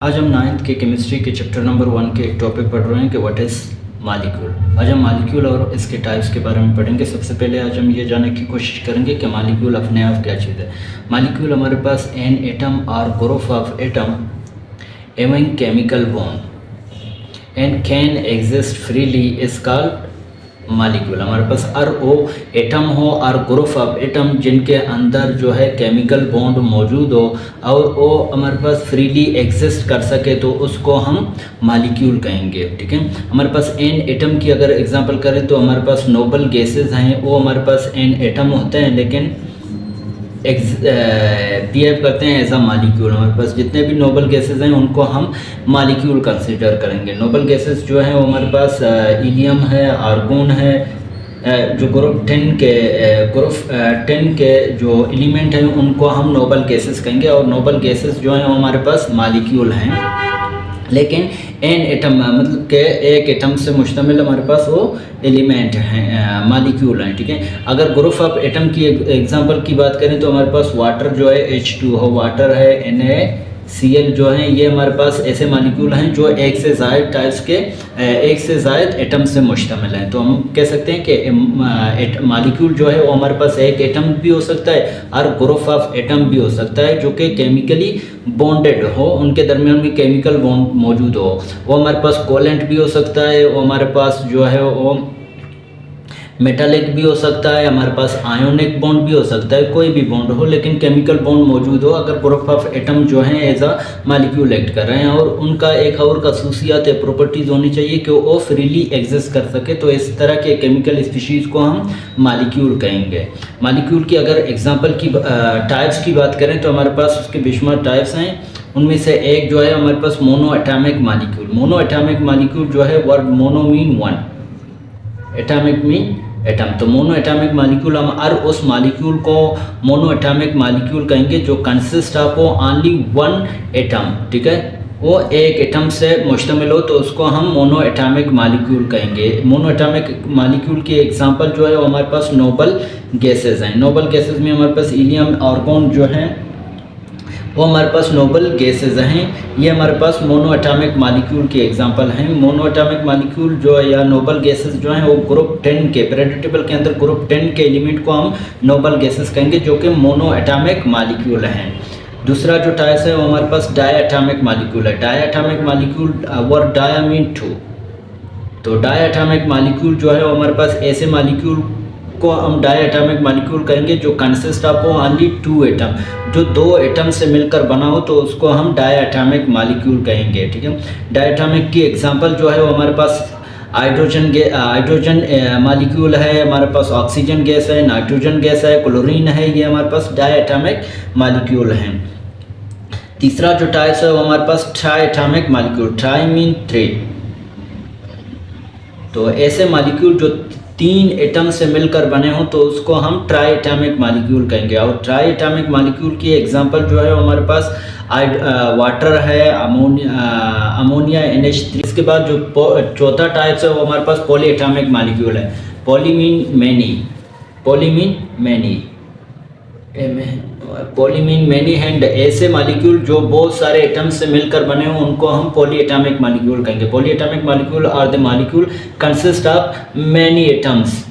आज हम नाइन्थ के केमिस्ट्री के चैप्टर नंबर 1 के एक टॉपिक पढ़ रहे हैं कि व्हाट इज़ मालिक्यूल। आज हम मालिक्यूल और इसके टाइप्स के बारे में पढ़ेंगे। सबसे पहले आज हम ये जानने की कोशिश करेंगे कि मालिक्यूल अपने आप क्या चीज़ है। मालिक्यूल हमारे पास एन एटम और ग्रुप ऑफ एटम एवं chemical bond and can exist freely is called molecule. हमारे पास और वो एटम हो और ग्रुप ऑफ एटम जिनके अंदर जो है केमिकल बॉन्ड मौजूद हो और वो हमारे पास फ्रीली एग्जिस्ट कर सके तो उसको हम मालिक्यूल कहेंगे। ठीक है, हमारे पास एन एटम की अगर एग्जांपल करें तो हमारे पास नोबल गैसेस हैं, वो हमारे पास एन एटम होते हैं लेकिन बिहेव करते हैं एज अ मालिक्यूल। हमारे पास जितने भी नोबल गैसेस हैं उनको हम मालिक्यूल कंसीडर करेंगे। नोबल गैसेस जो हैं वो हमारे पास हीलियम है, आर्गोन है, जो ग्रुप 10 के जो एलिमेंट हैं उनको हम नोबल गैसेस कहेंगे और नोबल गैसेस जो हैं वो हमारे पास मालिक्यूल हैं। लेकिन एन एटम मतलब के एक एटम से मुश्तमिल हमारे पास वो एलिमेंट हैं, मालिक्यूल हैं। ठीक है, अगर ग्रुप ऑफ एटम की एग्जांपल की बात करें तो हमारे पास वाटर जो है H2O वाटर है, NaCl जो है ये हमारे पास ऐसे मालिक्यूल हैं जो एक से ज़ायद टाइप्स के एक से ज़ायद एटम से मुश्तमिल हैं। तो हम कह सकते हैं कि मालिक्यूल जो है वो हमारे पास एक एटम भी हो सकता है और ग्रुप ऑफ एटम भी हो सकता है जो कि केमिकली बॉन्डेड हो, उनके दरमियान भी केमिकल बॉन्ड मौजूद हो। वो हमारे पास कोलेंट भी हो सकता है, वो हमारे पास जो है वो मेटालिक भी हो सकता है, हमारे पास आयोनिक बॉन्ड भी हो सकता है, कोई भी बॉन्ड हो लेकिन केमिकल बॉन्ड मौजूद हो अगर ग्रुप ऑफ एटम जो हैं एज अ मालिक्यूल एक्ट कर रहे हैं। और उनका एक और खसूसियात या प्रॉपर्टीज़ होनी चाहिए कि वो फ्रीली एग्जिस्ट कर सके, तो इस तरह के केमिकल स्पीशीज़ को हम मालिक्यूल कहेंगे। मालिक्यूल की अगर एग्जाम्पल की टाइप्स की बात करें तो हमारे पास उसके बेशुमार टाइप्स हैं। उनमें से एक जो है हमारे पास mono atomic molecule. Mono atomic molecule जो है word mono mean one, atomic mean atom, तो मोनो एटॉमिक मालिक्यूल हम और उस मालिक्यूल को मोनो एटॉमिक मालिक्यूल कहेंगे जो consist of only one atom. ठीक है, वो एक एटम से मुश्तमिल हो तो उसको हम मोनो एटॉमिक मालिक्यूल कहेंगे। मोनो एटॉमिक मालिक्यूल की एग्जांपल जो है वो हमारे पास नोबल गैसेस हैं। नोबल गैसेस में हमारे पास हीलियम, आर्गोन जो हैं वो हमारे पास नोबल गैसेस हैं। ये हमारे पास मोनो एटॉमिक मालिक्यूल की एग्जांपल हैं। मोनो एटॉमिक मालिक्यूल जो है या नोबल गैसेस जो हैं वो ग्रुप 10 के पीरियोडिक टेबल के अंदर ग्रुप 10 के एलिमेंट को हम नोबल गैसेस कहेंगे जो कि मोनो एटॉमिक मालिक्यूल हैं। दूसरा जो टाइप है वो हमारे पास डाई एटॉमिक मालिक्यूल है। Diatomic molecule word dia mean two, तो डाई एटॉमिक मालिक्यूल जो है वो हमारे पास ऐसे मालिक्यूल को हम डाई एटॉमिक मालिक्यूल कहेंगे जो consist of only two atom, जो दो एटम से मिलकर बना हो तो उसको हम डाई एटॉमिक मालिक्यूल कहेंगे। ठीक है, डाई एटॉमिक की एग्जांपल जो है वो हमारे पास हाइड्रोजन मालिक्यूल है, हमारे पास ऑक्सीजन गैस है, नाइट्रोजन गैस है, क्लोरीन है, ये हमारे पास डाई एटॉमिक मालिक्यूल हैं। तीसरा जो टाइप है वो हमारे पास tri atomic molecule, tri mean three, तो ऐसे मालिक्यूल जो तीन एटम से मिलकर बने हों तो उसको हम ट्राई एटॉमिक मालिक्यूल कहेंगे। और ट्राई एटॉमिक मालिक्यूल की एग्जांपल जो है हमारे पास वाटर है, अमोनिया NH3। इसके बाद जो चौथा टाइप है वो हमारे पास पॉली एटॉमिक मालिक्यूल है। पॉली मीन मैनी हैंड, ऐसे मालिक्यूल जो बहुत सारे एटम्स से मिलकर बने हों उनको हम पॉली एटॉमिक मालिक्यूल कहेंगे। Polyatomic molecule are the molecule consist of many atoms,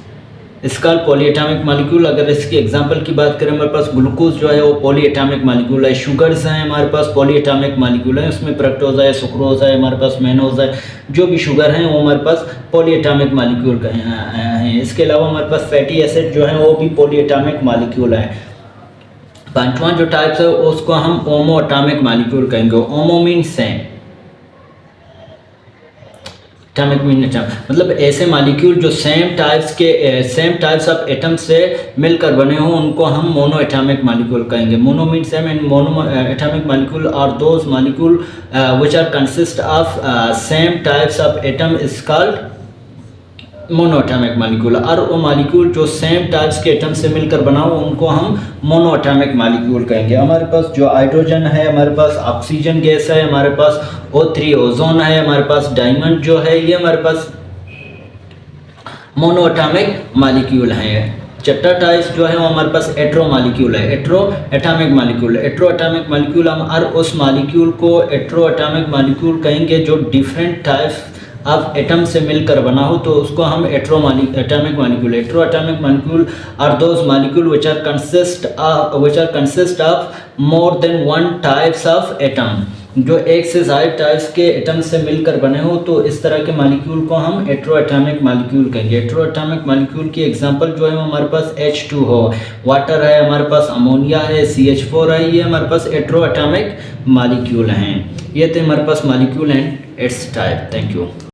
इसका पॉली एटॉमिक मालिक्यूल। अगर इसकी एग्जांपल की बात करें हमारे पास ग्लूकोज जो है वो पॉली एटॉमिक मालिक्यूल है। शुगर्स हैं हमारे पास पॉली एटॉमिक मालिक्यूल है, उसमें फ्रक्टोज है, सुक्रोज है, हमारे पास मैनोज है, जो भी शुगर हैं वो हमारे पास पॉली एटॉमिक मालिक्यूल हैं। इसके अलावा हमारे पास फैटी एसिड जो है वो भी पॉली एटॉमिक मालिक्यूल है। पांचवा जो टाइप्स है उसको हम ओमो एटॉमिक मालिक्यूल कहेंगे। Homo mean same, atomic mean atom, मतलब ऐसे मालिक्यूल जो सेम टाइप्स ऑफ एटम से मिलकर बने हों उनको हम मोनो एटॉमिक मालिक्यूल कहेंगे। Mono mean same and mono atomic molecule are those molecule which are consist of same types of atom is called mono atomic molecule. और वो मालिक्यूल जो सेम टाइप्स के एटम से मिलकर बना हो उनको हम मोनो एटॉमिक मालिक्यूल कहेंगे। हमारे पास जो हाइड्रोजन है, हमारे पास ऑक्सीजन गैस है, हमारे पास O3 ओजोन है, हमारे पास डायमंड जो है ये हमारे पास मोनो एटॉमिक मालिक्यूल हैं। छठा टाइप जो है वो हमारे पास एट्रो मालिक्यूल है। एट्रो atomic molecule. Hetero atomic molecule हम हर उस मालिक्यूल को एट्रो एटॉमिक मालिक्यूल कहेंगे जो डिफरेंट टाइप्स ऑफ एटम से मिलकर बना हो, तो उसको हम atomic molecule. Hetero atomic molecule are those molecule which are consist of more than one types of atom, जो एक से ज़्यादा टाइप्स के एटम से मिलकर बने हो, तो इस तरह के मालिक्यूल को हम एट्रो एटॉमिक मालिक्यूल कहेंगे। एट्रो एटॉमिक मालिक्यूल की एग्जांपल जो है हमारे पास H2 हो, वाटर है, हमारे पास अमोनिया है, CH4 है, ये हमारे पास एट्रो एटॉमिक मालिक्यूल हैं। ये थे हमारे पास molecule and it's type. Thank you.